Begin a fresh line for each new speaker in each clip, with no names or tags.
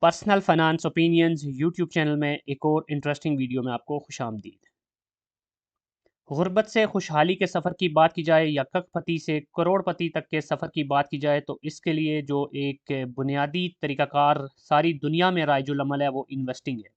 Personal finance opinions YouTube channel में एक और इंटरेस्टिंग वीडियो में आपको खुशामदीद। गुर्बत से खुशहाली के सफ़र की बात की जाए या करोड़पति से करोड़पति तक के सफ़र की बात की जाए तो इसके लिए जो एक बुनियादी तरीक़ाकार सारी दुनिया में राइजुल अमल है वो इन्वेस्टिंग है।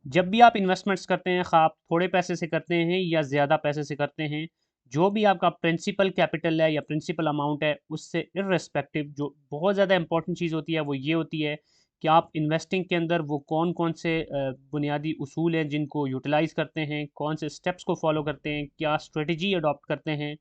जब भी आप इन्वेस्टमेंट्स करते हैं, ख़ास आप थोड़े पैसे से करते हैं या ज़्यादा पैसे से करते हैं, जो भी आपका प्रिंसिपल कैपिटल है या प्रिंसिपल अमाउंट है, उससे इर्रेस्पेक्टिव जो बहुत ज़्यादा इंपॉर्टेंट चीज़ होती है, वो ये होती है कि आप इन्वेस्टिंग के अंदर वो कौन-कौन से बुनियादी उसूल हैं जिनको यूटिलाइज़ करते हैं, कौन से स्टेप्स को फ़ॉलो करते हैं, क्या स्ट्रेटजी अडॉप्ट करते हैं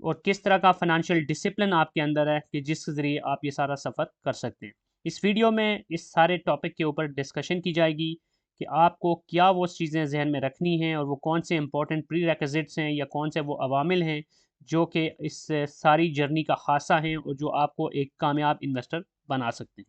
और किस तरह का फ़ाइनेंशियल डिसिप्लिन आपके अंदर है कि जिसके ज़रिए आप ये सारा सफ़र कर सकते हैं। इस वीडियो में इस सारे टॉपिक के ऊपर डिस्कशन की जाएगी कि आपको क्या वो चीज़ें ज़हन में रखनी हैं और वो कौन से इंपॉर्टेंट प्रीरेक्विजिट्स हैं या कौन से वो अवामिल हैं जो कि इस सारी जर्नी का खासा हैं और जो आपको एक कामयाब इन्वेस्टर बना सकते हैं।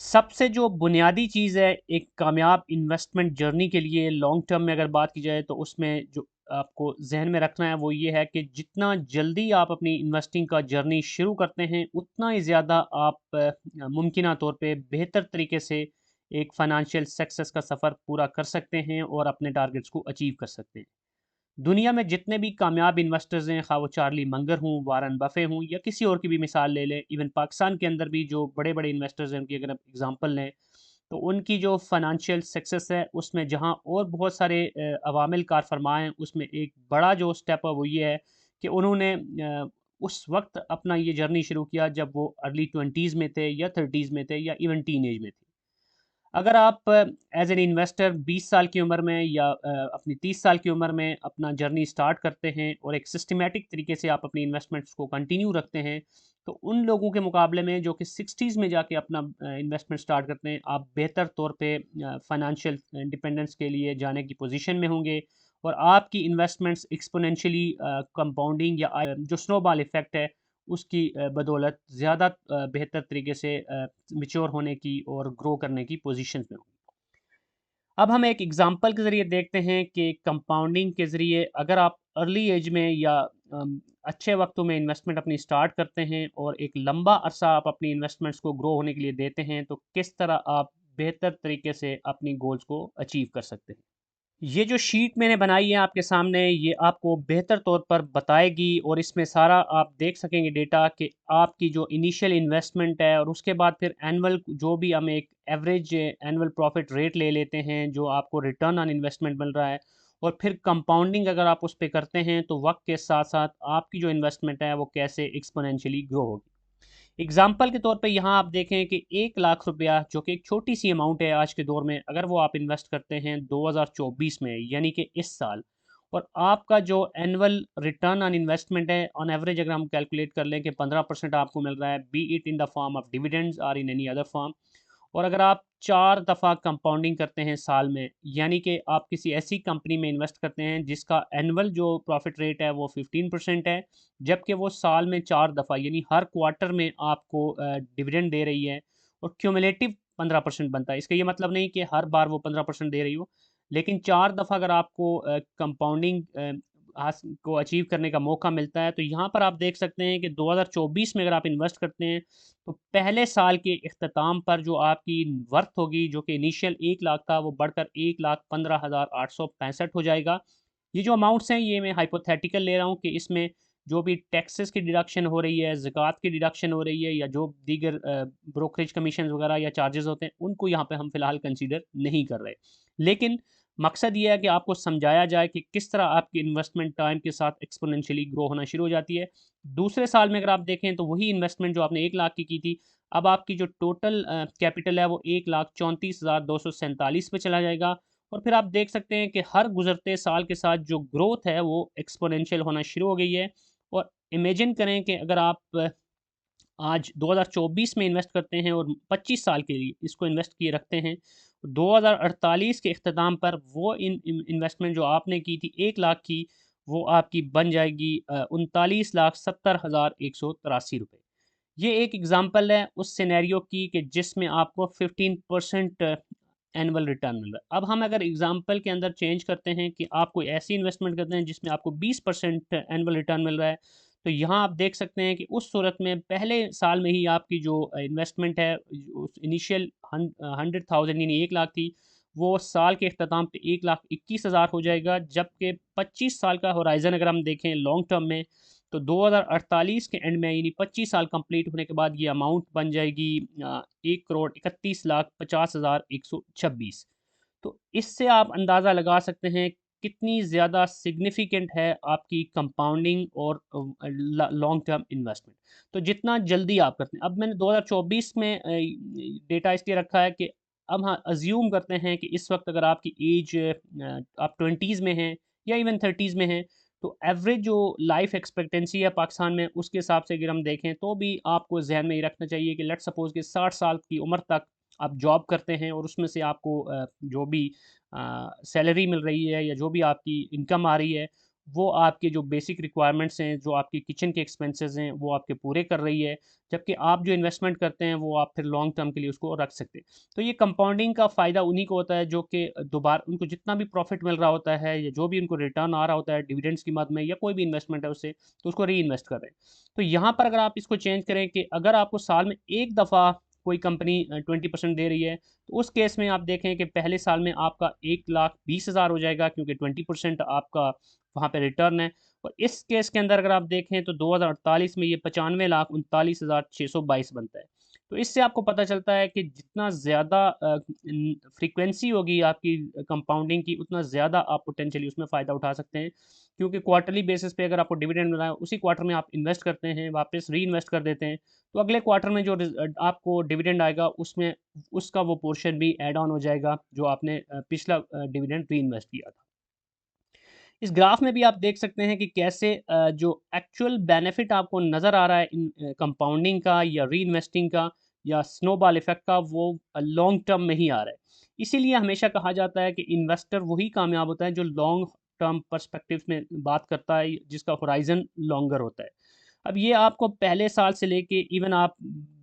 सबसे जो बुनियादी चीज़ है एक कामयाब इन्वेस्टमेंट जर्नी के लिए लॉन्ग टर्म में अगर बात की जाए तो उसमें जो आपको जहन में रखना है वो ये है कि जितना जल्दी आप अपनी इन्वेस्टिंग का जर्नी शुरू करते हैं उतना ही ज़्यादा आप मुमकिन तौर पे बेहतर तरीके से एक फ़ाइनेंशियल सक्सेस का सफ़र पूरा कर सकते हैं और अपने टारगेट्स को अचीव कर सकते हैं। दुनिया में जितने भी कामयाब इन्वेस्टर्स हैं, खा वो चार्ली मंगर हूँ, वारन बफ़े हूँ या किसी और की भी मिसाल ले लें, इवन पाकिस्तान के अंदर भी जो बड़े-बड़े इन्वेस्टर्स हैं, उनकी अगर आप एग्ज़ाम्पल लें, तो उनकी जो फ़ाइनेंशियल सक्सेस है, उसमें जहाँ और बहुत सारे अवामिल कार फ़रमा हैं, उसमें एक बड़ा जो स्टेप है, वो ये है कि उन्होंने उस वक़्त अपना ये जर्नी शुरू किया, जब वो अर्ली 20s में थे या 30s में थे या इवन टीनेज में थे। अगर आप एज़ एन इन्वेस्टर 20 साल की उम्र में या अपनी 30 साल की उम्र में अपना जर्नी स्टार्ट करते हैं और एक सिस्टमैटिक तरीके से आप अपनी इन्वेस्टमेंट्स को कंटिन्यू रखते हैं, तो उन लोगों के मुकाबले में जो कि 60s में जाके अपना इन्वेस्टमेंट स्टार्ट करते हैं, आप बेहतर तौर पे फाइनेंशियल इंडिपेंडेंस के लिए जाने की पोजीशन में होंगे और आपकी इन्वेस्टमेंट्स एक्स्पोनेंशियली कंपाउंडिंग या जो स्नोबॉल इफ़ेक्ट है, उसकी बदौलत ज़्यादा बेहतर तरीके से मैच्योर होने की और ग्रो करने की पोजीशंस में होंगी। अब हम एक एग्जांपल के ज़रिए देखते हैं कि कंपाउंडिंग के ज़रिए अगर आप अर्ली एज में या अच्छे वक्तों में इन्वेस्टमेंट अपनी स्टार्ट करते हैं और एक लंबा अरसा आप अपनी इन्वेस्टमेंट्स को ग्रो होने के लिए देते हैं, तो किस तरह आप बेहतर तरीके से अपनी गोल्स को अचीव कर सकते हैं। ये जो शीट मैंने बनाई है आपके सामने, ये आपको बेहतर तौर पर बताएगी और इसमें सारा आप देख सकेंगे डेटा कि आपकी जो इनिशियल इन्वेस्टमेंट है और उसके बाद फिर एनुअल जो भी हम एक एवरेज एनुअल प्रॉफिट रेट ले लेते हैं जो आपको रिटर्न ऑन इन्वेस्टमेंट मिल रहा है और फिर कंपाउंडिंग अगर आप उस पर करते हैं तो वक्त के साथ साथ आपकी जो इन्वेस्टमेंट है वो कैसे एक्सपोनेंशियली ग्रो होगी। एग्जाम्पल के तौर पे यहाँ आप देखें कि 1 लाख रुपया जो कि एक छोटी सी अमाउंट है आज के दौर में, अगर वो आप इन्वेस्ट करते हैं 2024 में यानी कि इस साल, और आपका जो एनुअल रिटर्न ऑन इन्वेस्टमेंट है ऑन एवरेज अगर हम कैलकुलेट कर लें कि 15% आपको मिल रहा है, B it in the form of dividends और इन एनी अदर फॉर्म, और अगर आप 4 दफ़ा कंपाउंडिंग करते हैं साल में, यानी कि आप किसी ऐसी कंपनी में इन्वेस्ट करते हैं जिसका एनुअल जो प्रॉफिट रेट है वो 15% है, जबकि वो साल में 4 दफ़ा यानी हर क्वार्टर में आपको डिविडेंड दे रही है और क्यूमुलेटिव 15% बनता है। इसका ये मतलब नहीं कि हर बार वो 15% दे रही हो, लेकिन 4 दफ़ा अगर आपको कंपाउंडिंग को अचीव करने का मौका मिलता है, तो यहाँ पर आप देख सकते हैं कि 2024 में अगर आप इन्वेस्ट करते हैं तो पहले साल के इख्तिताम पर जो आपकी वर्थ होगी जो कि इनिशियल 1 लाख था वो बढ़कर 1,15,865 हो जाएगा। ये जो अमाउंट्स हैं ये मैं हाइपोथेटिकल ले रहा हूँ कि इसमें जो भी टैक्सेस की डिडक्शन हो रही है, ज़कात की डिडक्शन हो रही है या जो दीगर ब्रोकरेज कमीशन वगैरह या चार्जेस होते हैं उनको यहाँ पे हम फ़िलहाल कंसीडर नहीं कर रहे। लेकिन मकसद ये है कि आपको समझाया जाए कि किस तरह आपकी इन्वेस्टमेंट टाइम के साथ एक्सपोनेंशियली ग्रो होना शुरू हो जाती है। दूसरे साल में अगर आप देखें तो वही इन्वेस्टमेंट जो आपने 1 लाख की थी, अब आपकी जो टोटल कैपिटल है वो 1,34,247 पे चला जाएगा और फिर आप देख सकते हैं कि हर गुज़रते साल के साथ जो ग्रोथ है वो एक्सपोनेंशियल होना शुरू हो गई है। और इमेजिन करें कि अगर आप आज 2024 में इन्वेस्ट करते हैं और 25 साल के लिए इसको इन्वेस्ट किए रखते हैं, 2048 के इख्तिताम पर वो इन्वेस्टमेंट जो आपने की थी 1 लाख की, वो आपकी बन जाएगी 39,70,183 रुपये। ये एक एग्जांपल है उस सिनेरियो की कि जिसमें आपको 15% एनुअल रिटर्न मिल रहा है। अब हम अगर एग्जांपल के अंदर चेंज करते हैं कि आप कोई ऐसी इन्वेस्टमेंट करते हैं जिसमें आपको 20% एनुअल रिटर्न मिल रहा है, तो यहाँ आप देख सकते हैं कि उस सूरत में पहले साल में ही आपकी जो इन्वेस्टमेंट है, उस इनिशियल 100,000 यानी 1 लाख थी, वो साल के इख्तिताम पे 1,21,000 हो जाएगा। जबकि 25 साल का होराइज़न अगर हम देखें लॉन्ग टर्म में, तो 2048 के एंड में यानी 25 साल कंप्लीट होने के बाद ये अमाउंट बन जाएगी 1,31,50,126। तो इससे आप अंदाज़ा लगा सकते हैं कितनी ज़्यादा सिग्निफिकेंट है आपकी कंपाउंडिंग और लॉन्ग टर्म इन्वेस्टमेंट। तो जितना जल्दी आप करते हैं, अब मैंने 2024 में डेटा इसलिए रखा है कि अब हाँ अज्यूम करते हैं कि इस वक्त अगर आपकी एज आप 20s में हैं या इवन 30s में हैं, तो एवरेज जो लाइफ एक्सपेक्टेंसी है पाकिस्तान में उसके हिसाब से अगर हम देखें तो भी आपको जहन में ये रखना चाहिए कि लेट सपोज कि 60 साल की उम्र तक आप जॉब करते हैं और उसमें से आपको जो भी सैलरी मिल रही है या जो भी आपकी इनकम आ रही है, वो आपके जो बेसिक रिक्वायरमेंट्स हैं, जो आपके किचन के एक्सपेंसेस हैं, वो आपके पूरे कर रही है। जबकि आप जो इन्वेस्टमेंट करते हैं, वो आप फिर लॉन्ग टर्म के लिए उसको रख सकते हैं। तो ये कंपाउंडिंग का फ़ायदा उन्हीं को होता है जो कि दोबारा उनको जितना भी प्रॉफ़िट मिल रहा होता है या जो भी उनको रिटर्न आ रहा होता है डिविडेंड्स की मद में या कोई भी इन्वेस्टमेंट है उससे, तो उसको री-इन्वेस्ट कर रहे हैं। तो यहाँ पर अगर आप इसको चेंज करें कि अगर आपको साल में एक दफ़ा कोई कंपनी 20% दे रही है, तो उस केस में आप देखें कि पहले साल में आपका 1,20,000 हो जाएगा क्योंकि 20% आपका वहाँ पे रिटर्न है। और इस केस के अंदर अगर आप देखें तो 2048 में ये 95,39,622 बनता है। तो इससे आपको पता चलता है कि जितना ज़्यादा फ्रीक्वेंसी होगी आपकी कंपाउंडिंग की, उतना ज़्यादा आप पोटेंशियली उसमें फ़ायदा उठा सकते हैं। क्योंकि क्वार्टरली बेसिस पे अगर आपको डिविडेंड मिल रहा है, उसी क्वार्टर में आप इन्वेस्ट करते हैं, वापस री-इन्वेस्ट कर देते हैं, तो अगले क्वार्टर में जो आपको डिविडेंड आएगा उसमें उसका वो पोर्शन भी ऐड ऑन हो जाएगा जो आपने पिछला डिविडेंड री-इन्वेस्ट किया था। इस ग्राफ में भी आप देख सकते हैं कि कैसे जो एक्चुअल बेनिफिट आपको नज़र आ रहा है इन कंपाउंडिंग का या री-इन्वेस्टिंग का या स्नोबॉल इफ़ेक्ट का, वो लॉन्ग टर्म में ही आ रहा है। इसीलिए हमेशा कहा जाता है कि इन्वेस्टर वही कामयाब होता है जो लॉन्ग टर्म पर्सपेक्टिव में बात करता है, जिसका होराइज़न लॉन्गर होता है। अब ये आपको पहले साल से लेके इवन आप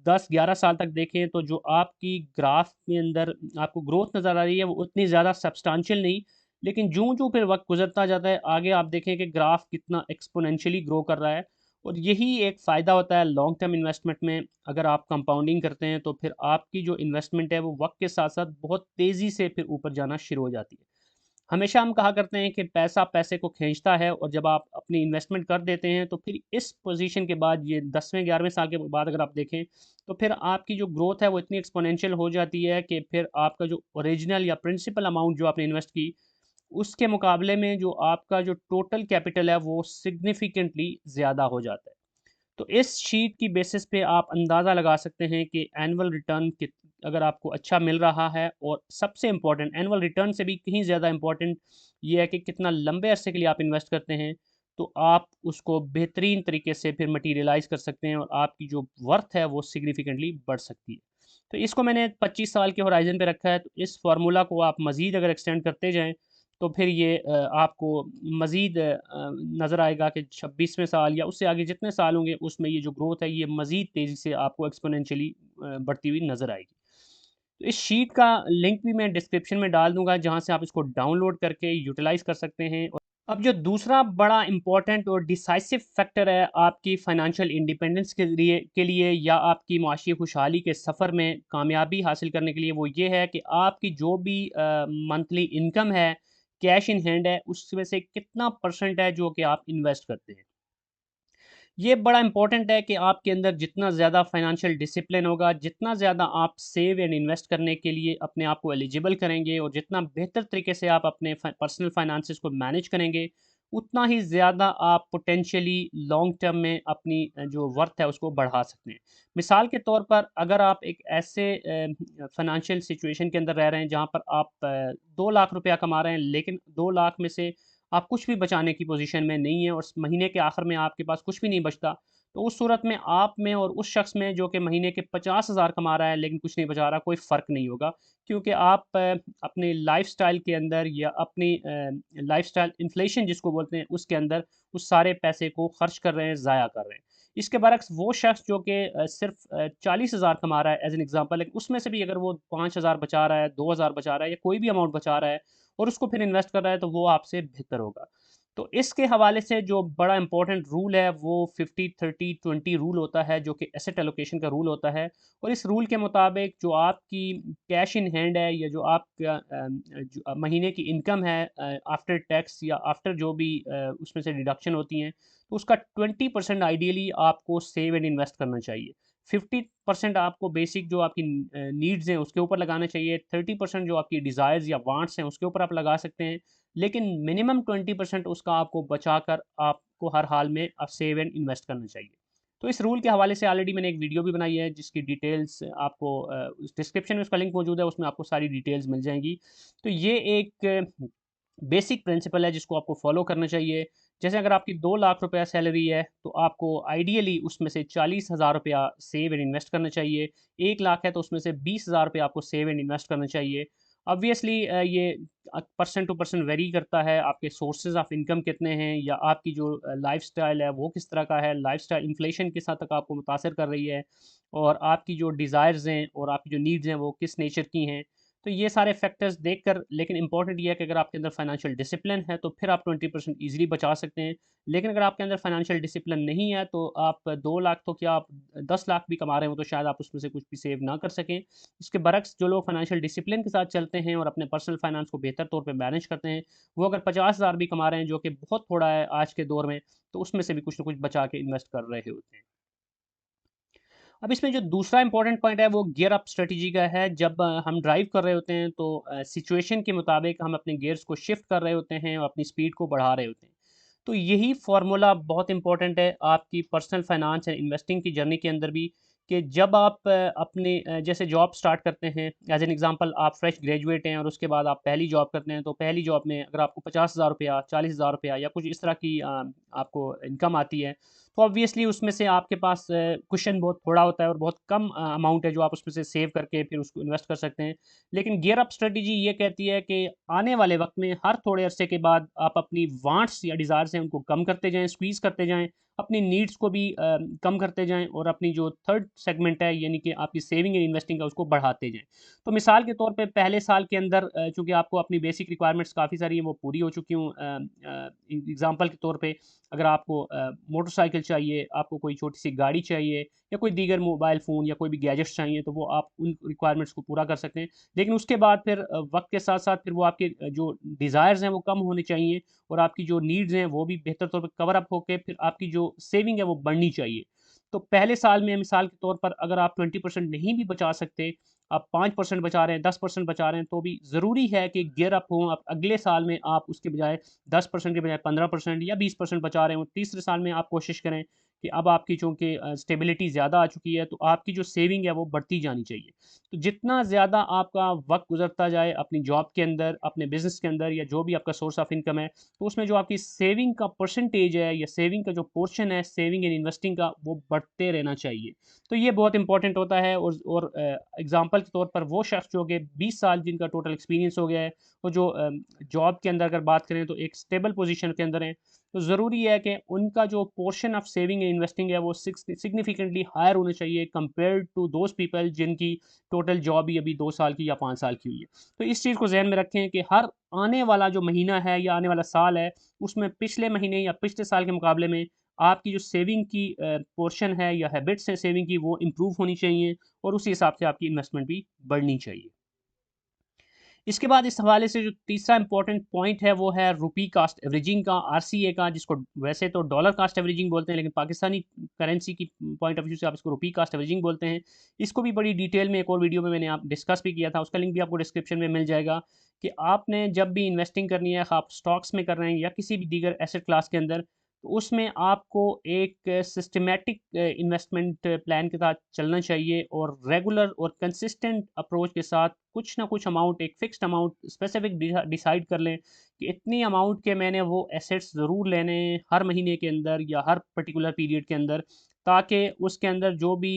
10-11 साल तक देखें तो जो आपकी ग्राफ के अंदर आपको ग्रोथ नज़र आ रही है वो उतनी ज़्यादा सब्सटेंशियल नहीं, लेकिन जूँ-जूँ फिर वक़्त गुज़रता जाता है आगे आप देखें कि ग्राफ कितना एक्स्पोनेंशियली ग्रो कर रहा है। और यही एक फ़ायदा होता है लॉन्ग टर्म इन्वेस्टमेंट में। अगर आप कंपाउंडिंग करते हैं तो फिर आपकी जो इन्वेस्टमेंट है वो वक़्त के साथ-साथ बहुत तेज़ी से फिर ऊपर जाना शुरू हो जाती है। हमेशा हम कहा करते हैं कि पैसा पैसे को खींचता है, और जब आप अपनी इन्वेस्टमेंट कर देते हैं तो फिर इस पोजीशन के बाद ये 10वें 11वें साल के बाद अगर आप देखें तो फिर आपकी जो ग्रोथ है वो इतनी एक्सपोनेंशियल हो जाती है कि फिर आपका जो ओरिजिनल या प्रिंसिपल अमाउंट जो आपने इन्वेस्ट की, उसके मुकाबले में जो आपका जो टोटल कैपिटल है वो सिग्निफिकेंटली ज़्यादा हो जाता है। तो इस शीट की बेसिस पे आप अंदाज़ा लगा सकते हैं कि एनुअल रिटर्न कित अगर आपको अच्छा मिल रहा है, और सबसे इम्पोर्टेंट एनुअल रिटर्न से भी कहीं ज़्यादा इम्पोर्टेंट ये है कि कितना लंबे अरसे के लिए आप इन्वेस्ट करते हैं, तो आप उसको बेहतरीन तरीके से फिर मटीरियलाइज़ कर सकते हैं और आपकी जो वर्थ है वो सिग्निफिकेंटली बढ़ सकती है। तो इसको मैंने 25 साल के होराइज़न पे रखा है, तो इस फ़ॉर्मूला को आप मज़ीद अगर एक्सटेंड करते जाएँ तो फिर ये आपको मज़ीद नज़र आएगा कि 26वें साल या उससे आगे जितने साल होंगे उसमें ये जो ग्रोथ है ये मज़ीद तेज़ी से आपको एक्स्पोनेंशियली बढ़ती हुई नज़र आएगी। तो इस शीट का लिंक भी मैं डिस्क्रिप्शन में डाल दूँगा जहाँ से आप इसको डाउनलोड करके यूटिलाइज़ कर सकते हैं। और अब जो दूसरा बड़ा इम्पोर्टेंट और डिसाइसिव फैक्टर है आपकी फ़ाइनेंशियल इंडिपेंडेंस के लिए या आपकी माशी खुशहाली के सफ़र में कामयाबी हासिल करने के लिए, वो ये है कि आपकी जो भी मंथली इनकम है, कैश इन हैंड है, उसमें से कितना परसेंट है जो कि आप इन्वेस्ट करते हैं। ये बड़ा इंपॉर्टेंट है कि आपके अंदर जितना ज़्यादा फाइनेंशियल डिसिप्लिन होगा, जितना ज़्यादा आप सेव एंड इन्वेस्ट करने के लिए अपने आप को एलिजिबल करेंगे और जितना बेहतर तरीके से आप अपने पर्सनल फाइनेंसेस को मैनेज करेंगे, उतना ही ज़्यादा आप पोटेंशियली लॉन्ग टर्म में अपनी जो वर्थ है उसको बढ़ा सकते हैं। मिसाल के तौर पर अगर आप एक ऐसे फाइनेंशियल सिचुएशन के अंदर रह रहे हैं जहाँ पर आप 2 लाख रुपया कमा रहे हैं, लेकिन 2 लाख में से आप कुछ भी बचाने की पोजीशन में नहीं है और महीने के आखिर में आपके पास कुछ भी नहीं बचता, तो उस सूरत में आप में और उस शख्स में जो कि महीने के 50,000 कमा रहा है लेकिन कुछ नहीं बचा रहा, कोई फ़र्क नहीं होगा। क्योंकि आप अपने लाइफ़स्टाइल के अंदर या अपनी लाइफ़स्टाइल इन्फ्लेशन जिसको बोलते हैं उसके अंदर उस सारे पैसे को खर्च कर रहे हैं, ज़ाया कर रहे हैं। इसके बरक्स वो शख्स जो कि सिर्फ़ 40,000 कमा रहा है एज़ एन एग्ज़ाम्पल, लेकिन उसमें से भी अगर वो 5,000 बचा रहा है, 2,000 बचा रहा है या कोई भी अमाउंट बचा रहा है और उसको फिर इन्वेस्ट कर रहा है, तो वो आपसे बेहतर होगा। तो इसके हवाले से जो बड़ा इंपॉर्टेंट रूल है वो 50-30-20 रूल होता है, जो कि एसेट एलोकेशन का रूल होता है। और इस रूल के मुताबिक जो आपकी कैश इन हैंड है, या जो आपका जो महीने की इनकम है आफ्टर टैक्स या आफ्टर जो भी उसमें से डिडक्शन होती हैं, तो उसका 20% आइडियली आपको सेव एंड इन्वेस्ट करना चाहिए। 50% आपको बेसिक जो आपकी नीड्स हैं उसके ऊपर लगाना चाहिए। 30% जो आपकी डिज़ायर्स या वांट्स हैं उसके ऊपर आप लगा सकते हैं। लेकिन मिनिमम 20% उसका आपको बचाकर आपको हर हाल में सेव एंड इन्वेस्ट करना चाहिए। तो इस रूल के हवाले से ऑलरेडी मैंने एक वीडियो भी बनाई है, जिसकी डिटेल्स आपको डिस्क्रिप्शन में उसका लिंक मौजूद है, उसमें आपको सारी डिटेल्स मिल जाएंगी। तो ये एक बेसिक प्रिंसिपल है जिसको आपको फॉलो करना चाहिए। जैसे अगर आपकी 2 लाख रुपया सैलरी है, तो आपको आइडियली उसमें से 40,000 रुपया सेव एंड इन्वेस्ट करना चाहिए। 1 लाख है तो उसमें से 20,000 रुपया आपको सेव एंड इन्वेस्ट करना चाहिए। ऑब्वियसली ये पर्सन टू पर्सन वेरी करता है, आपके सोर्सेज ऑफ इनकम कितने हैं, या आपकी जो लाइफस्टाइल है वो किस तरह का है, लाइफस्टाइल इन्फ्लेशन किस हद तक आपको मुतासर कर रही है, और आपकी जो डिज़ायर्स हैं और आपकी जो नीड्स हैं वो किस नेचर की हैं। तो ये सारे फैक्टर्स देखकर, लेकिन इंपॉर्टेंट ये है कि अगर आपके अंदर फाइनेंशियल डिसिप्लिन है तो फिर आप 20% ईजिली बचा सकते हैं। लेकिन अगर आपके अंदर फाइनेंशियल डिसिप्लिन नहीं है, तो आप 2 लाख तो क्या, आप 10 लाख भी कमा रहे हो तो शायद आप उसमें से कुछ भी सेव ना कर सकें। इसके बरक्स जो लोग फाइनेंशियल डिसिप्लिन के साथ चलते हैं और अपने पर्सनल फाइनेंस को बेहतर तौर पे मैनेज करते हैं, वो अगर 50,000 भी कमा रहे हैं, जो कि बहुत थोड़ा है आज के दौर में, तो उसमें से भी कुछ ना कुछ बचा के इन्वेस्ट कर रहे होते हैं। अब इसमें जो दूसरा इंपॉर्टेंट पॉइंट है वो गियर अप स्ट्रेटजी का है। जब हम ड्राइव कर रहे होते हैं, तो सिचुएशन के मुताबिक हम अपने गियर्स को शिफ्ट कर रहे होते हैं और अपनी स्पीड को बढ़ा रहे होते हैं। तो यही फार्मूला बहुत इंपॉर्टेंट है आपकी पर्सनल फाइनेंस एंड इन्वेस्टिंग की जर्नी के अंदर भी, कि जब आप जैसे जॉब स्टार्ट करते हैं, एज एन एग्जांपल आप फ्रेश ग्रेजुएट हैं और उसके बाद आप पहली जॉब करते हैं, तो पहली जॉब में अगर आपको 50,000 रुपया, 40,000 रुपया या कुछ इस तरह की आपको इनकम आती है, तो ऑब्वियसली उसमें से आपके पास कुशन बहुत थोड़ा होता है और बहुत कम अमाउंट है जो आप उसमें से सेव करके फिर उसको इन्वेस्ट कर सकते हैं। लेकिन गियर अप स्ट्रेटजी ये कहती है कि आने वाले वक्त में हर थोड़े अरसे के बाद आप अपनी वांट्स या डिज़ायर्स हैं उनको कम करते जाएँ, स्क्वीज़ करते जाएँ, अपनी नीड्स को भी कम करते जाएँ, और अपनी जो थर्ड सेगमेंट है यानी कि आपकी सेविंग एंड इन्वेस्टिंग है उसको बढ़ाते जाएँ। तो मिसाल के तौर पे पहले साल के अंदर चूँकि आपको अपनी बेसिक रिक्वायरमेंट्स काफ़ी सारी हैं वो पूरी हो चुकी हों, एग्ज़ाम्पल के तौर पे अगर आपको मोटरसाइकिल चाहिए, आपको कोई छोटी-सी गाड़ी चाहिए, या कोई दीगर मोबाइल फ़ोन या कोई भी गैजेट्स चाहिए, तो वो आप उन रिक्वायरमेंट्स को पूरा कर सकते हैं। लेकिन उसके बाद फिर वक़्त के साथ-साथ फिर वो आपके जो डिज़ायर्स हैं वो कम होने चाहिए, और आपकी जो नीड्स हैं वो भी बेहतर तौर पे कवर अप होके फिर आपकी जो सेविंग है वो बढ़नी चाहिए। तो पहले साल में मिसाल के तौर पर अगर आप 20% नहीं भी बचा सकते, आप 5% बचा रहे हैं, 10% बचा रहे हैं, तो भी ज़रूरी है कि गियर अप हों। आप अगले साल में आप उसके बजाय 10% के बजाय 15% या 20% बचा रहे हों। तीसरे साल में आप कोशिश करें कि अब आपकी चूँकि स्टेबिलिटी ज़्यादा आ चुकी है, तो आपकी जो सेविंग है वो बढ़ती जानी चाहिए। तो जितना ज़्यादा आपका वक़्त गुज़रता जाए अपनी जॉब के अंदर, अपने बिज़नेस के अंदर, या जो भी आपका सोर्स ऑफ इनकम है, तो उसमें जो आपकी सेविंग का परसेंटेज है या सेविंग का जो पोर्शन है, सेविंग एंड इन्वेस्टिंग का, वो बढ़ते रहना चाहिए। तो ये बहुत इंपॉर्टेंट होता है। और एग्ज़ाम्पल के तौर पर वो शख्स जो कि 20 साल जिनका टोटल एक्सपीरियंस हो गया है, वो जो जॉब के अंदर अगर बात करें तो एक स्टेबल पोज़ीशन के अंदर हैं, तो ज़रूरी है कि उनका जो portion of saving and investing है वो सिग्निफिकेंटली हायर होना चाहिए कंपेयर्ड टू दोज़ पीपल जिनकी टोटल जॉब ही अभी 2 साल की या 5 साल की हुई है। तो इस चीज़ को ज़हन में रखें कि हर आने वाला जो महीना है या आने वाला साल है, उसमें पिछले महीने या पिछले साल के मुकाबले में आपकी जो सेविंग की पोर्शन है या हैबिट्स हैं सेविंग की, वो इम्प्रूव होनी चाहिए, और उसी हिसाब से आपकी इन्वेस्टमेंट भी बढ़नी चाहिए। इसके बाद इस हवाले से जो तीसरा इंपॉर्टेंट पॉइंट है वो है रुपी कास्ट एवरेजिंग का, आरसीए का, जिसको वैसे तो डॉलर कास्ट एवरेजिंग बोलते हैं, लेकिन पाकिस्तानी करेंसी की पॉइंट ऑफ व्यू से आप इसको रुपी कास्ट एवरेजिंग बोलते हैं। इसको भी बड़ी डिटेल में एक और वीडियो में मैंने आप डिस्कस भी किया था, उसका लिंक भी आपको डिस्क्रिप्शन में मिल जाएगा, कि आपने जब भी इन्वेस्टिंग करनी है, आप स्टॉक्स में कर रहे हैं या किसी भी दीगर एसेट क्लास के अंदर, तो उसमें आपको एक सिस्टमैटिक इन्वेस्टमेंट प्लान के साथ चलना चाहिए, और रेगुलर और कंसिस्टेंट अप्रोच के साथ कुछ ना कुछ अमाउंट, एक फ़िक्स्ड अमाउंट स्पेसिफ़िक डिसाइड कर लें कि इतनी अमाउंट के मैंने वो एसेट्स ज़रूर लेने हैं हर महीने के अंदर या हर पर्टिकुलर पीरियड के अंदर, ताकि उसके अंदर जो भी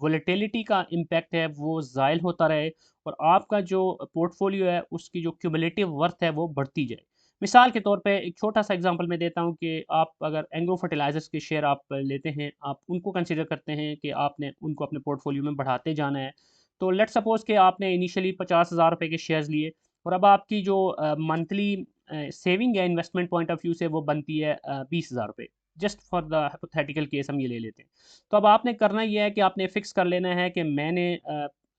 वोलेटिलिटी का इम्पैक्ट है वो ज़ायल होता रहे, और आपका जो पोर्टफोलियो है उसकी जो क्यूमुलेटिव वर्थ है वो बढ़ती जाए। मिसाल के तौर पे एक छोटा-सा एग्ज़ाम्पल मैं देता हूँ कि आप अगर एग्रो फर्टिलाइज़र्स के शेयर आप लेते हैं, आप उनको कंसीडर करते हैं कि आपने उनको अपने पोर्टफोलियो में बढ़ाते जाना है। तो लेट्स सपोज़ कि आपने इनिशियली ₹50,000 के शेयर्स लिए, और अब आपकी जो मंथली सेविंग है इन्वेस्टमेंट पॉइंट ऑफ व्यू से वो बनती है 20,000 रुपये। Just for the hypothetical case हम ये ले लेते हैं। तो अब आपने करना ये है कि आपने फिक्स कर लेना है कि मैंने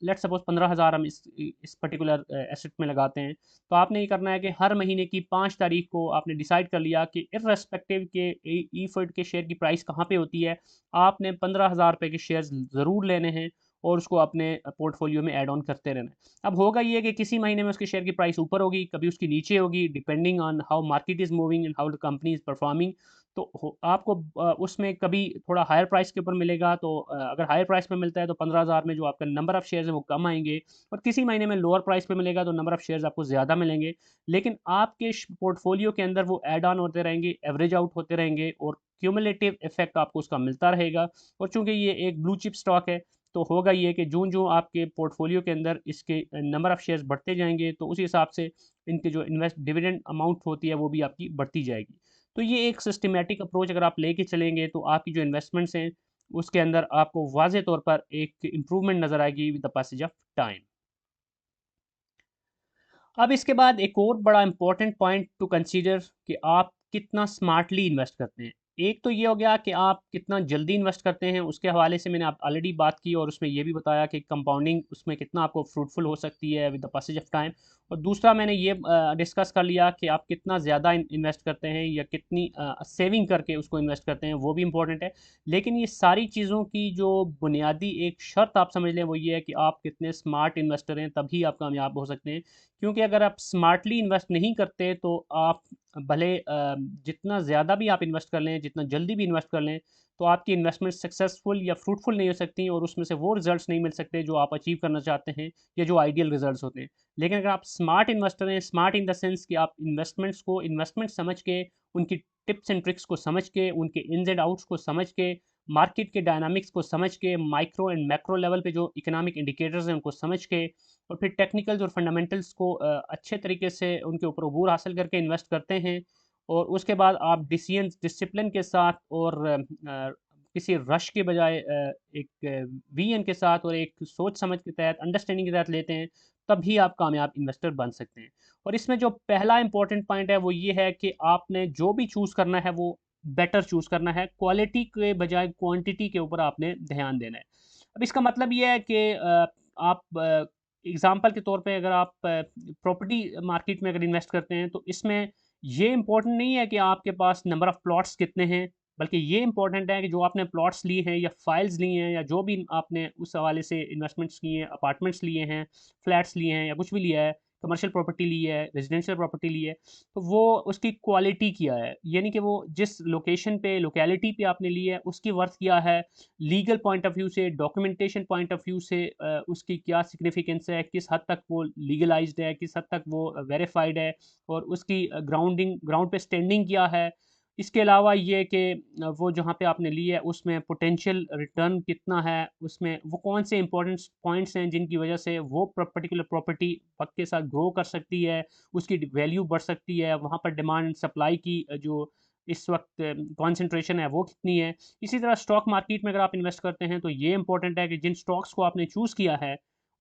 लेट्स सपोज 15,000 हम इस पर्टिकुलर एसेट में लगाते हैं। तो आपने ये करना है कि हर महीने की 5 तारीख को आपने डिसाइड कर लिया कि इर्रेस्पेक्टिव के ई फर्ड के शेयर की प्राइस कहाँ पे होती है, आपने 15,000 रुपये के शेयर्स ज़रूर लेने हैं और उसको अपने पोर्टफोलियो में ऐड ऑन करते रहना है। अब होगा ये कि किसी महीने में उसके शेयर की प्राइस ऊपर होगी, कभी उसकी नीचे होगी, depending on how market is moving and how the company is performing. तो आपको उसमें कभी थोड़ा हायर प्राइस के ऊपर मिलेगा, तो अगर हायर प्राइस पे मिलता है तो 15,000 में जो आपका नंबर ऑफ़ शेयर्स है वो कम आएंगे, और किसी महीने में लोअर प्राइस पे मिलेगा तो नंबर ऑफ़ शेयर्स आपको ज़्यादा मिलेंगे। लेकिन आपके पोर्टफोलियो के अंदर वो ऐड ऑन होते रहेंगे, एवरेज आउट होते रहेंगे, और क्यूमुलेटिव इफेक्ट आपको उसका मिलता रहेगा। और चूंकि ये एक ब्लू चिप स्टॉक है, तो होगा ये कि जो आपके पोर्टफोलियो के अंदर इसके नंबर ऑफ़ शेयर्स बढ़ते जाएंगे, तो उस हिसाब से इनके जो इन्वेस्ट डिविडेंड अमाउंट होती है वो भी आपकी बढ़ती जाएगी। तो ये एक सिस्टमैटिक अप्रोच अगर आप लेके चलेंगे, तो आपकी जो इन्वेस्टमेंट्स हैं उसके अंदर आपको वाज़ेह तौर पर एक इम्प्रूवमेंट नज़र आएगी with the passage of time. अब इसके बाद एक और बड़ा इंपॉर्टेंट पॉइंट टू कंसीडर कि आप कितना स्मार्टली इन्वेस्ट करते हैं। एक तो ये हो गया कि आप कितना जल्दी इन्वेस्ट करते हैं, उसके हवाले से मैंने आप ऑलरेडी बात की, और उसमें ये भी बताया कि कंपाउंडिंग उसमें कितना आपको फ्रूटफुल हो सकती है with the passage of time. और दूसरा मैंने ये डिस्कस कर लिया कि आप कितना ज़्यादा इन्वेस्ट करते हैं या कितनी सेविंग करके उसको इन्वेस्ट करते हैं, वो भी इंपॉर्टेंट है। लेकिन ये सारी चीज़ों की जो बुनियादी एक शर्त आप समझ लें वो ये है कि आप कितने स्मार्ट इन्वेस्टर हैं, तभी आप कामयाब हो सकते हैं। क्योंकि अगर आप स्मार्टली इन्वेस्ट नहीं करते तो आप भले जितना ज़्यादा भी आप इन्वेस्ट कर लें, जितना जल्दी भी इन्वेस्ट कर लें, तो आपकी इन्वेस्टमेंट सक्सेसफुल या फ्रूटफुल नहीं हो सकती, और उसमें से वो रिजल्ट्स नहीं मिल सकते जो आप अचीव करना चाहते हैं या जो आइडियल रिजल्ट्स होते हैं। लेकिन अगर आप स्मार्ट इन्वेस्टर हैं, स्मार्ट इन द सेंस कि आप इन्वेस्टमेंट्स को इन्वेस्टमेंट समझ के, उनकी टिप्स एंड ट्रिक्स को समझ के, उनके इन्स एंड आउट्स को समझ के, मार्केट के डायनामिक्स को समझ के, माइक्रो एंड मैक्रो लेवल पे जो इकोनॉमिक इंडिकेटर्स हैं उनको समझ के, और फिर टेक्निकल्स और फंडामेंटल्स को अच्छे तरीके से उनके ऊपर अबूर हासिल करके इन्वेस्ट करते हैं। और उसके बाद आप डिसीजंस डिसिप्लिन के साथ और किसी रश के बजाय एक विजन के साथ और एक सोच समझ के तहत, अंडरस्टैंडिंग के तहत लेते हैं, तभी आप कामयाब इन्वेस्टर बन सकते हैं। और इसमें जो पहला इंपॉर्टेंट पॉइंट है वो ये है कि आपने जो भी चूज़ करना है वो बेटर चूज़ करना है, क्वालिटी के बजाय क्वांटिटी के ऊपर आपने ध्यान देना है। अब इसका मतलब ये है कि आप एग्ज़ाम्पल के तौर पे अगर आप प्रॉपर्टी मार्केट में अगर इन्वेस्ट करते हैं, तो इसमें ये इम्पोर्टेंट नहीं है कि आपके पास नंबर ऑफ़ प्लॉट्स कितने हैं, बल्कि ये इम्पोर्टेंट है कि जो आपने प्लॉट्स लिए हैं या फाइल्स ली हैं या जो भी आपने उस हवाले से इन्वेस्टमेंट्स किए हैं, अपार्टमेंट्स लिए हैं, फ्लैट्स लिए हैं या कुछ भी लिया है, कमर्शियल प्रॉपर्टी ली है, रेजिडेंशियल प्रॉपर्टी ली है, तो वो उसकी क्वालिटी क्या है, यानी कि वो जिस लोकेशन पे, लोकेलिटी पे आपने ली है उसकी वर्थ क्या है, लीगल पॉइंट ऑफ व्यू से, डॉक्यूमेंटेशन पॉइंट ऑफ व्यू से उसकी क्या सिग्निफिकेंस है, किस हद तक वो लीगलाइज्ड है, किस हद तक वो वेरीफाइड है, और उसकी ग्राउंड पे स्टैंडिंग क्या है। इसके अलावा ये कि वो जहाँ पे आपने ली है उसमें पोटेंशियल रिटर्न कितना है, उसमें वो कौन से इंपॉर्टेंट पॉइंट्स हैं जिनकी वजह से वो पर्टिकुलर प्रॉपर्टी वक्त के साथ ग्रो कर सकती है, उसकी वैल्यू बढ़ सकती है, वहाँ पर डिमांड सप्लाई की जो इस वक्त कॉन्सेंट्रेशन है वो कितनी है। इसी तरह स्टॉक मार्केट में अगर आप इन्वेस्ट करते हैं तो ये इंपॉर्टेंट है कि जिन स्टॉक्स को आपने चूज़ किया है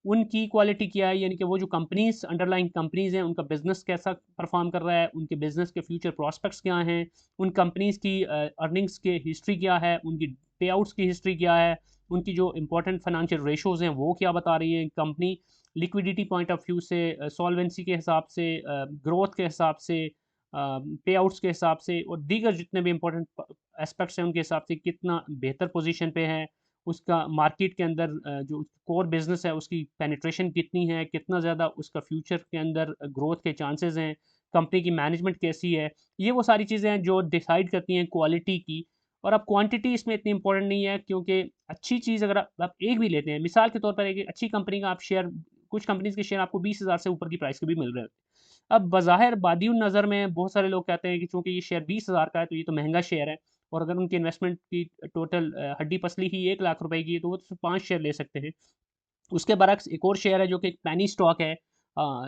उनकी क्वालिटी क्या है, यानी कि वो जो कंपनीज अंडरलाइंग कंपनीज हैं उनका बिजनेस कैसा परफॉर्म कर रहा है, उनके बिजनेस के फ्यूचर प्रॉस्पेक्ट्स क्या हैं, उन कंपनीज की अर्निंग्स की हिस्ट्री क्या है, उनकी पे आउट्स की हिस्ट्री क्या है, उनकी जो इंपॉर्टेंट फाइनेंशियल रेशोज़ हैं वो क्या बता रही हैं, company liquidity point of view से, सॉल्वेंसी के हिसाब से, ग्रोथ के हिसाब से, पे आउट्स के हिसाब से, और दीगर जितने भी इंपॉर्टेंट एस्पेक्ट्स हैं उनके हिसाब से कितना बेहतर पोजीशन पे है, उसका मार्केट के अंदर जो कोर बिजनेस है उसकी पेनिट्रेशन कितनी है, कितना ज़्यादा उसका फ्यूचर के अंदर ग्रोथ के चांसेस हैं, कंपनी की मैनेजमेंट कैसी है। ये वो सारी चीज़ें हैं जो डिसाइड करती हैं क्वालिटी की। और अब क्वांटिटी इसमें इतनी इंपॉर्टेंट नहीं है, क्योंकि अच्छी चीज़ अगर आप एक भी लेते हैं, मिसाल के तौर पर एक अच्छी कंपनी का आप शेयर, कुछ कंपनीज के शेयर आपको 20,000 से ऊपर की प्राइस के भी मिल रहे हैं। अब बज़ाहिर बादियुन नज़र में बहुत सारे लोग कहते हैं कि चूँकि ये शेयर 20,000 का है तो ये तो महंगा शेयर है, और अगर उनकी इन्वेस्टमेंट की टोटल हड्डी पसली ही 1 लाख रुपए की है तो वो तो 5 शेयर ले सकते हैं। उसके बरअक्स एक और शेयर है जो कि एक पेनी स्टॉक है,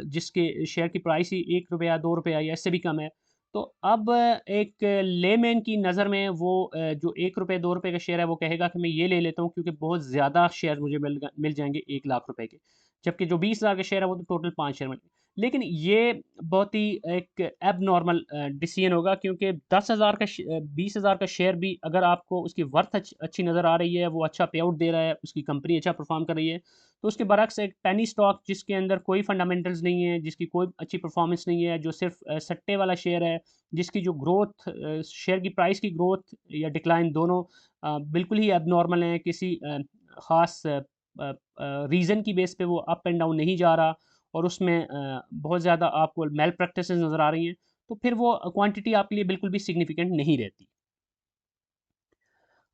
जिसके शेयर की प्राइस ही ₹1 ₹2 या इससे भी कम है। तो अब एक लेमैन की नज़र में वो जो ₹1 ₹2 का शेयर है वो कहेगा कि मैं ये ले लेता हूँ क्योंकि बहुत ज़्यादा शेयर मुझे मिल जाएँगे 1 लाख रुपए के। जबकि जो 20,000 का शेयर है वो तो टोटल 5 शेयर मिलेंगे। लेकिन ये बहुत ही एक एबनॉर्मल डिसीजन होगा, क्योंकि 20,000 का शेयर भी अगर आपको उसकी वर्थ अच्छी नज़र आ रही है, वो अच्छा पे आउट दे रहा है, उसकी कंपनी अच्छा परफॉर्म कर रही है, तो उसके बरक्स एक पेनी स्टॉक जिसके अंदर कोई फंडामेंटल्स नहीं है, जिसकी कोई अच्छी परफॉर्मेंस नहीं है, जो सिर्फ सट्टे वाला शेयर है, जिसकी जो ग्रोथ शेयर की प्राइस की ग्रोथ या डिक्लाइन दोनों बिल्कुल ही एबनॉर्मल हैं, किसी ख़ास रीज़न की बेस पे वो अप एंड डाउन नहीं जा रहा, और उसमें बहुत ज़्यादा आपको मेल प्रैक्टिसेस नज़र आ रही हैं, तो फिर वो क्वांटिटी आपके लिए बिल्कुल भी सिग्निफिकेंट नहीं रहती।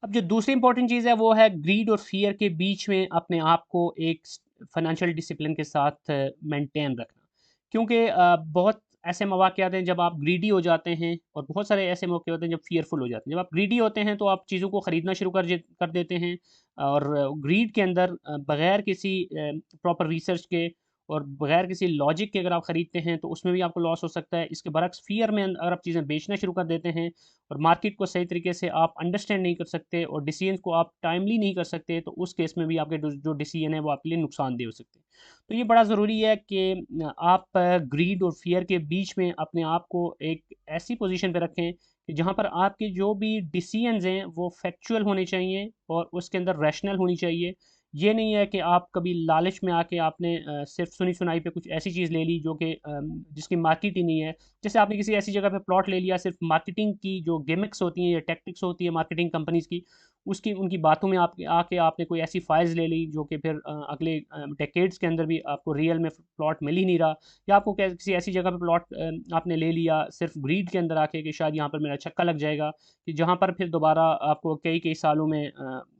अब जो दूसरी इंपॉर्टेंट चीज़ है वो है ग्रीड और फियर के बीच में अपने आप को एक फाइनेंशियल डिसिप्लिन के साथ मेंटेन रखना, क्योंकि बहुत ऐसे मौके आते हैं जब आप ग्रीडी हो जाते हैं, और बहुत सारे ऐसे मौके होते हैं जब फियरफुल हो जाते हैं। जब आप ग्रीडी होते हैं तो आप चीज़ों को ख़रीदना शुरू कर देते हैं, और ग्रीड के अंदर बगैर किसी प्रॉपर रिसर्च के और बगैर किसी लॉजिक के अगर आप ख़रीदते हैं तो उसमें भी आपको लॉस हो सकता है। इसके बरक्स फियर में अगर आप चीज़ें बेचना शुरू कर देते हैं और मार्केट को सही तरीके से आप अंडरस्टैंड नहीं कर सकते और डिसीजन को आप टाइमली नहीं कर सकते, तो उस केस में भी आपके जो डिसीजन है वो आपके लिए नुकसानदेह हो सकते हैं। तो ये बड़ा ज़रूरी है कि आप ग्रीड और फियर के बीच में अपने आप को एक ऐसी पोजीशन पे रखें कि जहाँ पर आपके जो भी डिसीजंस हैं वो फैक्चुअल होने चाहिए और उसके अंदर रैशनल होनी चाहिए। ये नहीं है कि आप कभी लालच में आके आपने सिर्फ सुनी सुनाई पे कुछ ऐसी चीज़ ले ली जो कि जिसकी मार्केट ही नहीं है। जैसे आपने किसी ऐसी जगह पे प्लॉट ले लिया, सिर्फ मार्केटिंग की जो गिमिक्स होती हैं या टैक्टिक्स होती है मार्केटिंग कंपनीज़ की, उसकी उनकी बातों में आप आके आपने कोई ऐसी फाइल्स ले ली जो कि फिर अगले डेकेड्स के अंदर भी आपको रियल में प्लॉट मिल ही नहीं रहा, या आपको किसी ऐसी जगह पे प्लॉट आपने ले लिया सिर्फ ग्रीड के अंदर आके कि शायद यहाँ पर मेरा छक्का लग जाएगा, कि जहाँ पर फिर दोबारा आपको कई कई सालों में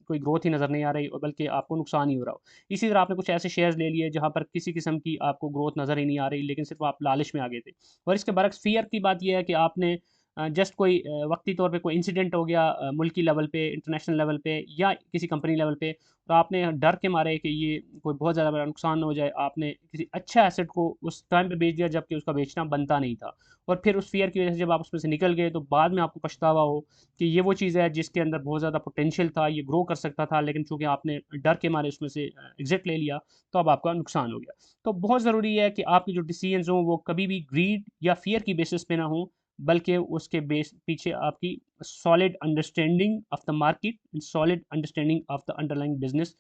कोई ग्रोथ ही नज़र नहीं आ रही, और बल्कि आपको नुकसान ही हो रहा हो। इसी तरह आपने कुछ ऐसे शेयर्स ले लिए जहाँ पर किसी किस्म की आपको ग्रोथ नज़र ही नहीं आ रही, लेकिन सिर्फ आप लालच में आ गए थे। और इसके बरक्स फ़ियर की बात ये है कि आपने जस्ट कोई वक्ती तौर पे कोई इंसिडेंट हो गया मुल्की लेवल पे, इंटरनेशनल लेवल पे या किसी कंपनी लेवल पे, तो आपने डर के मारे कि ये कोई बहुत ज़्यादा बड़ा नुकसान ना हो जाए, आपने किसी अच्छे एसेट को उस टाइम पे बेच दिया जबकि उसका बेचना बनता नहीं था। और फिर उस फ़ियर की वजह से जब आप उसमें से निकल गए तो बाद में आपको पछतावा हो कि ये वो चीज़ है जिसके अंदर बहुत ज़्यादा पोटेंशियल था, ये ग्रो कर सकता था, लेकिन चूँकि आपने डर के मारे उसमें से एग्ज़िट ले लिया, तो अब आपका नुकसान हो गया। तो बहुत ज़रूरी है कि आपके जो डिसीजंस हों वो कभी भी ग्रीड या फ़ियर की बेसिस पे ना हों, बल्कि उसके बेस पीछे आपकी solid understanding of the market and solid understanding of the underlying business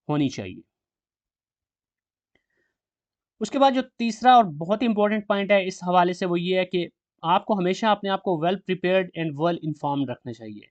होनी चाहिए। उसके बाद जो तीसरा और बहुत ही इंपॉर्टेंट पॉइंट है इस हवाले से वो ये है कि आपको हमेशा अपने आप को well prepared and well informed रखना चाहिए।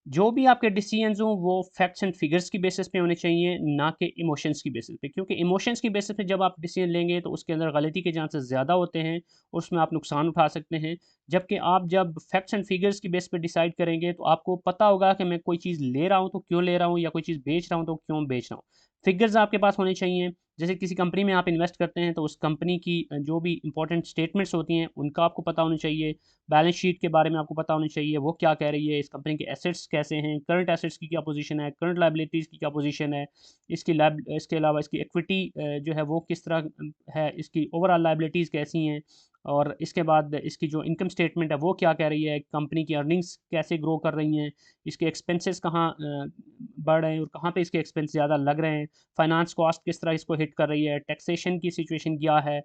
जो भी आपके डिसीजंस हों वो फैक्ट्स एंड फिगर्स की बेसिस पे होने चाहिए, ना कि इमोशंस की बेसिस पे, क्योंकि इमोशंस की बेसिस पे जब आप डिसीजन लेंगे तो उसके अंदर गलती के चांसेस ज़्यादा होते हैं और उसमें आप नुकसान उठा सकते हैं। जबकि आप जब फैक्ट्स एंड फिगर्स की बेस पे डिसाइड करेंगे तो आपको पता होगा कि मैं कोई चीज़ ले रहा हूँ तो क्यों ले रहा हूँ, या कोई चीज़ बेच रहा हूँ तो क्यों बेच रहा हूँ। फिगर्स आपके पास होने चाहिए। जैसे किसी कंपनी में आप इन्वेस्ट करते हैं तो उस कंपनी की जो भी इंपॉर्टेंट स्टेटमेंट्स होती हैं उनका आपको पता होना चाहिए। बैलेंस शीट के बारे में आपको पता होना चाहिए वो क्या कह रही है, इस कंपनी के एसेट्स कैसे हैं, करंट एसेट्स की क्या पोजीशन है, करंट लायबिलिटीज़ की क्या पोजीशन है, इसके अलावा इसकी इक्विटी जो है वो किस तरह है, इसकी ओवरऑल लायबिलिटीज़ कैसी हैं, और इसके बाद इसकी जो इनकम स्टेटमेंट है वो क्या कह रही है, कंपनी की अर्निंग्स कैसे ग्रो कर रही हैं, इसके एक्सपेंसेस कहाँ बढ़ रहे हैं और कहाँ पे इसके एक्सपेंस ज़्यादा लग रहे हैं, फाइनेंस कॉस्ट किस तरह इसको हिट कर रही है, टैक्सेशन की सिचुएशन क्या है।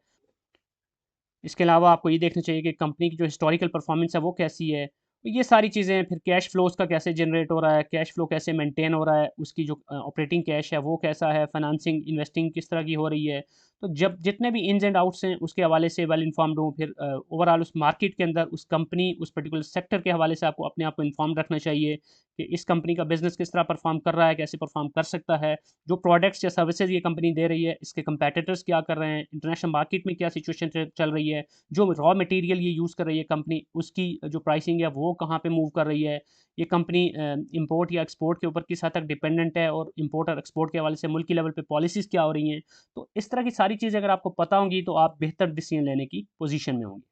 इसके अलावा आपको ये देखना चाहिए कि कंपनी की जो हिस्टोरिकल परफॉर्मेंस है वो कैसी है। तो ये सारी चीज़ें, फिर कैश फ्लो उसका कैसे जनरेट हो रहा है, कैश फ्लो कैसे मेंटेन हो रहा है, उसकी जो ऑपरेटिंग कैश है वो कैसा है, फाइनेंसिंग, इन्वेस्टिंग किस तरह की हो रही है। तो जब जितने भी इन्स एंड आउट्स हैं उसके हवाले से वेल इन्फॉर्म्ड हूँ, फिर ओवरऑल उस मार्केट के अंदर उस कंपनी, उस पर्टिकुलर सेक्टर के हवाले से आपको अपने आप को इन्फॉर्म्ड रखना चाहिए कि इस कंपनी का बिज़नेस किस तरह परफ़ॉर्म कर रहा है, कैसे परफ़ॉर्म कर सकता है। जो प्रोडक्ट्स या सर्विसेज़ ये कंपनी दे रही है, इसके कंपेटिटर्स क्या कर रहे हैं, इंटरनेशनल मार्केट में क्या सिचुएशन चल रही है, जो रॉ मटेरियल ये यूज़ कर रही है कंपनी, उसकी जो प्राइसिंग है वो कहाँ पे मूव कर रही है। ये कंपनी इंपोर्ट या एक्सपोर्ट के ऊपर किस हद तक डिपेंडेंट है, और इंपोर्ट और एक्सपोर्ट के हवाले से मुल्की लेवल पे पॉलिसीज़ क्या हो रही हैं। तो इस तरह की सारी चीज़ें अगर आपको पता होंगी तो आप बेहतर डिसीजन लेने की पोज़ीशन में होंगे।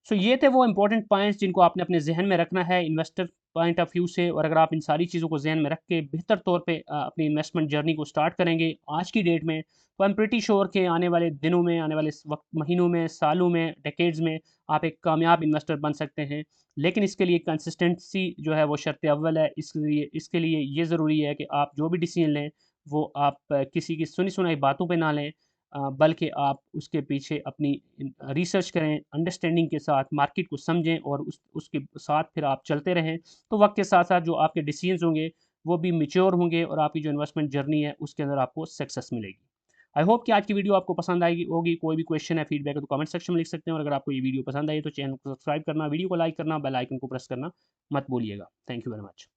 सो ये थे वो इंपॉर्टेंट पॉइंट्स जिनको आपने अपने ज़हन में रखना है इन्वेस्टर पॉइंट ऑफ व्यू से, और अगर आप इन सारी चीज़ों को ज़हन में रख के बेहतर तौर पे अपनी इन्वेस्टमेंट जर्नी को स्टार्ट करेंगे आज की डेट में, तो आई एम प्रीटी श्योर कि आने वाले दिनों में, आने वाले वक्त, महीनों में, सालों में, डेकेड्स में आप एक कामयाब इन्वेस्टर बन सकते हैं। लेकिन इसके लिए कंसिस्टेंसी जो है वो शर्त अव्वल है। इसके लिए ये ज़रूरी है कि आप जो भी डिसीजन लें वो आप किसी की सुनी-सुनाई बातों पे ना लें, बल्कि आप उसके पीछे अपनी रिसर्च करें, अंडरस्टैंडिंग के साथ मार्केट को समझें और उसके साथ फिर आप चलते रहें। तो वक़्त के साथ-साथ जो आपके डिसीज़न्स होंगे, वो भी मैच्योर होंगे और आपकी जो इन्वेस्टमेंट जर्नी है, उसके अंदर आपको सक्सेस मिलेगी। आई होप कि आज की वीडियो आपको पसंद आएगी होगी। कोई भी क्वेश्चन है, फीडबैक है तो कमेंट सेक्शन में लिख सकते हैं और अगर आपको ये वीडियो पसंद आई है तो चैनल को सब्सक्राइब करना, वीडियो को लाइक करना, बेल आइकन को प्रेस करना मत भूलिएगा। Thank you very much.